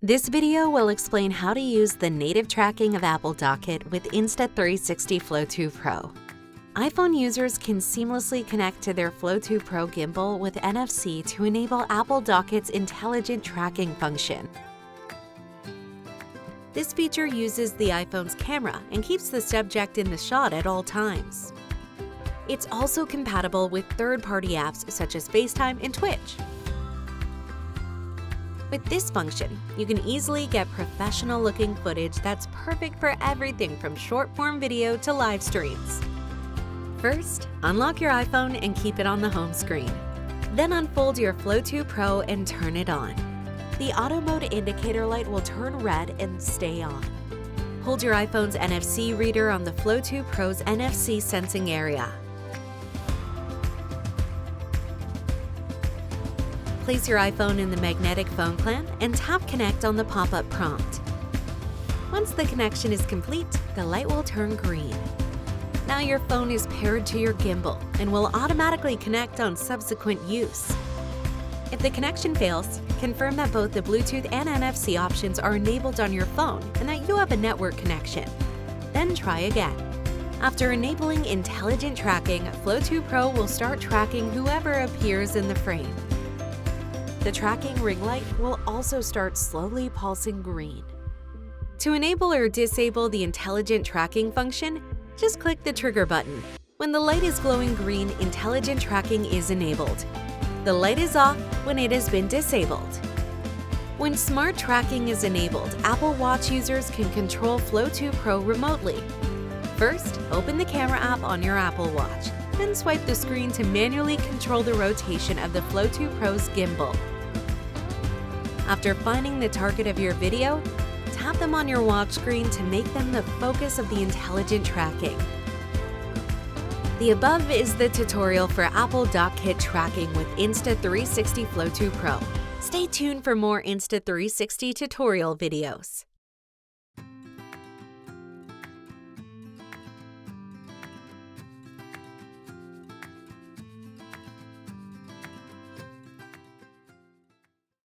This video will explain how to use the native tracking of Apple DockKit with Insta360 Flow 2 Pro. iPhone users can seamlessly connect to their Flow 2 Pro gimbal with NFC to enable Apple DockKit's intelligent tracking function. This feature uses the iPhone's camera and keeps the subject in the shot at all times. It's also compatible with third-party apps such as FaceTime and Twitch. With this function, you can easily get professional-looking footage that's perfect for everything from short-form video to live streams. First, unlock your iPhone and keep it on the home screen. Then unfold your Flow 2 Pro and turn it on. The auto mode indicator light will turn red and stay on. Hold your iPhone's NFC reader on the Flow 2 Pro's NFC sensing area. Place your iPhone in the magnetic phone clamp and tap Connect on the pop-up prompt. Once the connection is complete, the light will turn green. Now your phone is paired to your gimbal and will automatically connect on subsequent use. If the connection fails, confirm that both the Bluetooth and NFC options are enabled on your phone and that you have a network connection. Then try again. After enabling intelligent tracking, Flow 2 Pro will start tracking whoever appears in the frame. The tracking ring light will also start slowly pulsing green. To enable or disable the intelligent tracking function, just click the trigger button. When the light is glowing green, intelligent tracking is enabled. The light is off when it has been disabled. When smart tracking is enabled, Apple Watch users can control Flow 2 Pro remotely. First, open the camera app on your Apple Watch, then swipe the screen to manually control the rotation of the Flow 2 Pro's gimbal. After finding the target of your video, tap them on your watch screen to make them the focus of the intelligent tracking. The above is the tutorial for Apple DockKit tracking with Insta360 Flow 2 Pro. Stay tuned for more Insta360 tutorial videos.